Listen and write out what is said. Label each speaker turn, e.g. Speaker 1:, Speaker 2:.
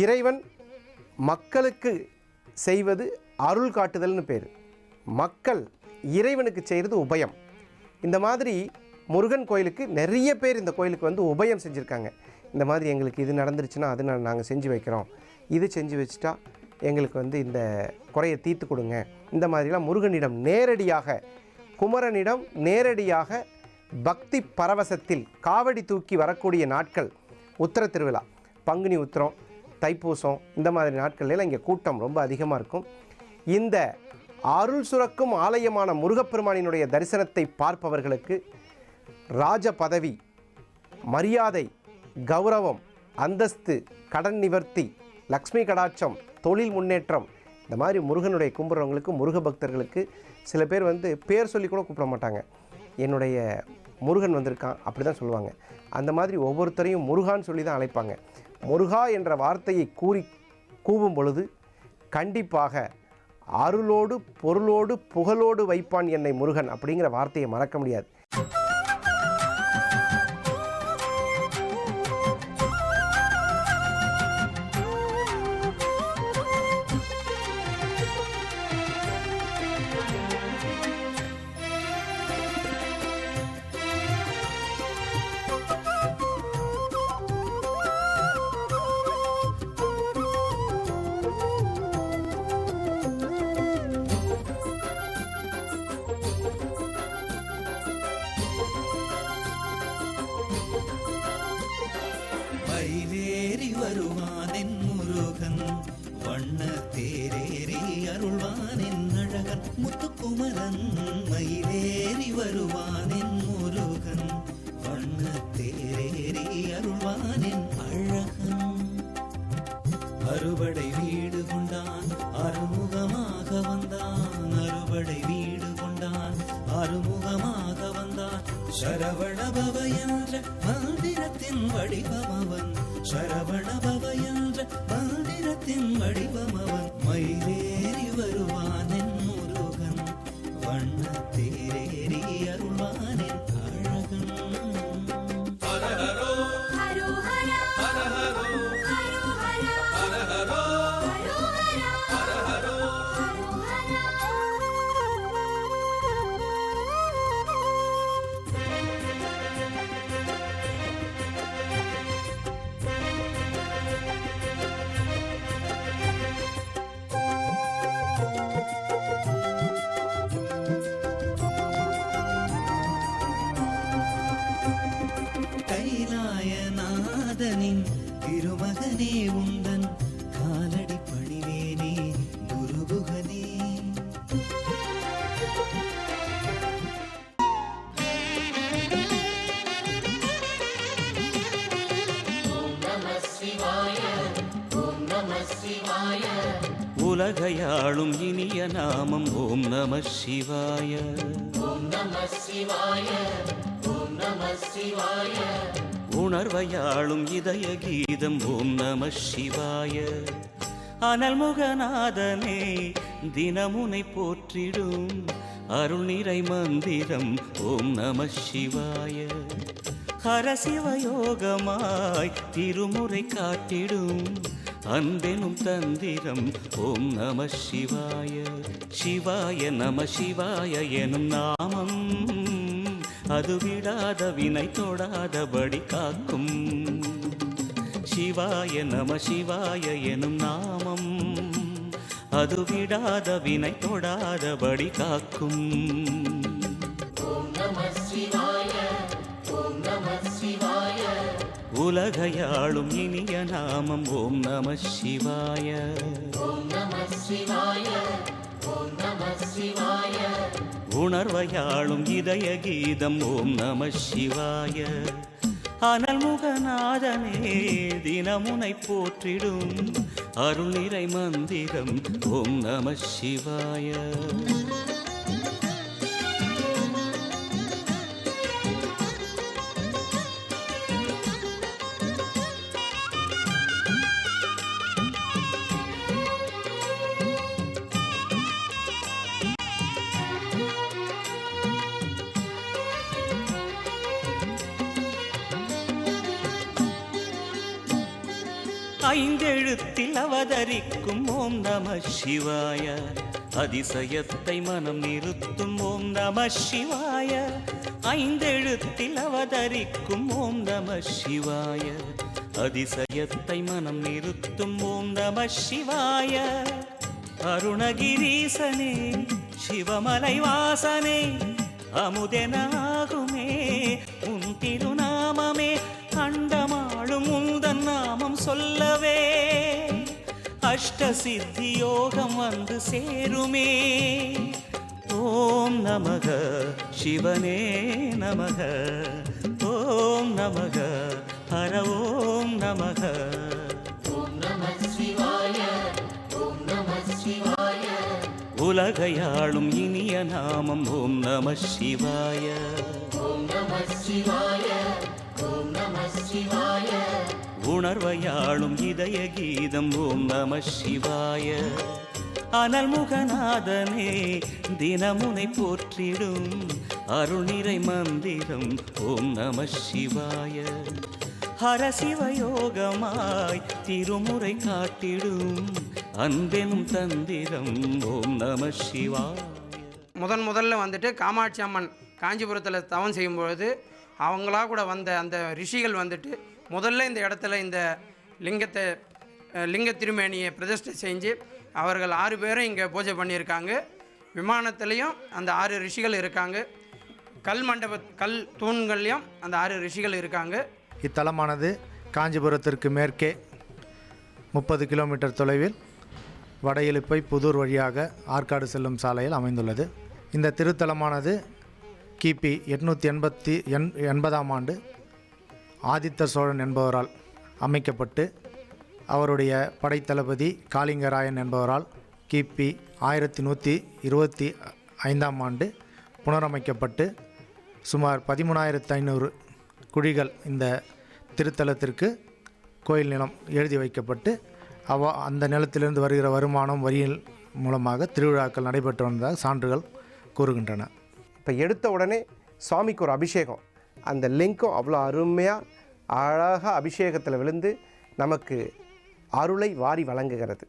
Speaker 1: இறைவன் மக்களுக்கு செய்வது அருள் காட்டுதல்னு பேர். மக்கள் இறைவனுக்கு செய்கிறது உபயம். இந்த மாதிரி முருகன் கோயிலுக்கு நிறைய பேர் இந்த கோயிலுக்கு வந்து உபயம் செஞ்சுருக்காங்க. இந்த மாதிரி எங்களுக்கு இது நடந்துருச்சுன்னா அது நாங்கள் செஞ்சு வைக்கிறோம், இது செஞ்சு வச்சுட்டா எங்களுக்கு வந்து இந்த குறையை தீர்த்து கொடுங்க. இந்த மாதிரிலாம் முருகனிடம் நேரடியாக, குமரனிடம் நேரடியாக பக்தி பரவசத்தில் காவடி தூக்கி வரக்கூடிய நாட்கள் உத்திர திருவிழா, பங்குனி உத்திரம், தைப்பூசம், இந்த மாதிரி நாட்கள்லாம் இங்கே கூட்டம் ரொம்ப அதிகமாக இருக்கும். இந்த அருள் சுரக்கும் ஆலயமான முருகப்பெருமானினுடைய தரிசனத்தை பார்ப்பவர்களுக்கு ராஜ பதவி, மரியாதை, கௌரவம், அந்தஸ்து, கடன் நிவர்த்தி, லக்ஷ்மி கடாட்சம், தொழில் முன்னேற்றம், இந்த மாதிரி முருகனுடைய கும்பிட்றவங்களுக்கு, முருக பக்தர்களுக்கு சில பேர் வந்து பேர் சொல்லி கூட கூப்பிட மாட்டாங்க. என்னுடைய முருகன் வந்திருக்கான் அப்படி தான் சொல்லுவாங்க. அந்த மாதிரி ஒவ்வொருத்தரையும் முருகான்னு சொல்லி தான் அழைப்பாங்க. முருகா என்ற வார்த்தையை கூவும் பொழுது கண்டிப்பாக அருளோடு பொருளோடு புகழோடு வைப்பான் என்னை முருகன் அப்படிங்கிற வார்த்தையை மறக்க முடியாது.
Speaker 2: மயிலேறி வருவானின் முருகன், வண்ண தேரேறி அருள்வானின் அழகன் முத்துக்குமரன். மயிலேறி வருவானின் முருகன், வண்ண தேரேறி அருள்வானின் அழகன். அறுபடை வீடு கொண்டான், அறுமுகமாக வந்தான். அறுபடை வீடு கொண்டான், அறுமுகமாக வந்தான். சரவணபவ என்ற மந்திரத்தின் வடிவமவன், சரவணபவ என்ற மந்திரத்தின் வடிவமவன். மயிலேறி வருவானின் முருகன், வண்ண தேரேறி அருள்வானின் அழகன். கைலாயநாதனின் திருமகனே உந்தன் காலடி பணிவேனே குருகுகனே.
Speaker 3: உலகையாளும் இனிய நாமம் ஓம் நம சிவாய.
Speaker 4: ஓம் நம சிவாய, ஓம் நம சிவாய.
Speaker 3: உணர்வையாளும் இதய கீதம் ஓம் நம சிவாய. அனல்முகநாதனே தினமுனை போற்றிடும் அருள் நிறை மந்திரம் ஓம் நம சிவாய. ஹரசிவயோகமாய் திருமுறை காட்டிடும் அன்பெனும் தந்திரம் ஓம் நம சிவாய. சிவாய நம சிவாய எனும் நாமம் அது விடாத வினை தொடாதபடி காக்கும். சிவாய நம சிவாய எனும் நாமம் அது விடாத வினை தொடாதபடி காக்கும்.
Speaker 4: ஓம் நம சிவாய, ஓம் நம சிவாய.
Speaker 3: உலகையாளும் இனிய நாமம் ஓம் நம சிவாய.
Speaker 4: ஓம் நம சிவாய, ஓம் நம சிவாய.
Speaker 3: உணர்வையாளும் இதய கீதம் ஓம் நம சிவாய. அனல்முகநாதனே தினமுனை போற்றிடும் அருள் நிறை மந்திரம் ஓம் நம சிவாய. ஐந்தெழுத்தில் அவதரிக்கும் ஓம் நம சிவாய, அதிசயத்தை மனம் நிறுத்தும் ஓம் நம சிவாய. ஐந்தெழுத்தில் அவதரிக்கும் ஓம் நம சிவாய, அதிசயத்தை மனம் நிறுத்தும் ஓம் நம சிவாய. அருணகிரீசனே சிவமலை வாசனே, அமுதெனாகுமே உன் திருநாமமே. அண்டமாளும் உந்தன் நாமம் சொல்லவே அஷ்ட சித்தி யோகம் வந்து சேருமே. ஓம் நமக சிவனே நமக, ஓம் நமக ஹர ஓம் நமக.
Speaker 4: ஓம் நம சிவாய, ஓம் நம சிவாய,
Speaker 3: உலகையாளும் இனிய நாமம் ஓம் நம சிவாய.
Speaker 4: ஓம் நம சிவாய, ஓம் நம சிவாய,
Speaker 3: உணர்வையாளும் இதய கீதம் ஓம் நம சிவாய. அனல்முகநாதனே தினமுனை போற்றிடும் அருள்நிறை மந்திரம் ஓம் நம சிவாய. ஹரசிவயோகமாய் திருமுறை காட்டிடும் அன்பெனும் தந்திரம் ஓம் நம சிவாய.
Speaker 5: முதல்ல வந்துட்டு காமாட்சி அம்மன் காஞ்சிபுரத்தில் தவம் செய்யும்பொழுது அவங்களா கூட வந்த அந்த ரிஷிகள் வந்துட்டு முதல்ல இந்த இடத்துல இந்த லிங்க திருமேனியை பிரதிஷ்டை செஞ்சு அவர்கள் 6 பேரும் இங்கே பூஜை பண்ணியிருக்காங்க. விமானத்துலேயும் அந்த 6 ரிஷிகள் இருக்காங்க. கல் தூண்கள்லையும் அந்த 6 ரிஷிகள் இருக்காங்க.
Speaker 6: இத்தலமானது காஞ்சிபுரத்திற்கு மேற்கே 30 கிலோமீட்டர் தொலைவில் வட இலுப்பை புதூர் வழியாக ஆற்காடு செல்லும் சாலையில் அமைந்துள்ளது. இந்த திருத்தலமானது கிபி 880ஆம் ஆண்டு ஆதித்த சோழன் என்பவரால் அமைக்கப்பட்டு அவருடைய படைத்தளபதி காளிங்கராயன் என்பவரால் கிபி 1125ஆம் ஆண்டு புனரமைக்கப்பட்டு சுமார் 13,500 குழிகள் இந்த திருத்தலத்திற்கு கோயில் நிலம் எழுதி வைக்கப்பட்டு அந்த நிலத்திலிருந்து வருகிற வருமானம் வரியின் மூலமாக திருவிழாக்கள் நடைபெற்று வந்ததாக சான்றுகள் கூறுகின்றன.
Speaker 1: இப்போ எடுத்த உடனே சுவாமிக்கு ஒரு அபிஷேகம், அந்த லிங்கம் அவ்வளோ அருமையாக அழகாக அபிஷேகத்தில் விழுந்து நமக்கு அருளை வாரி வழங்குகிறது.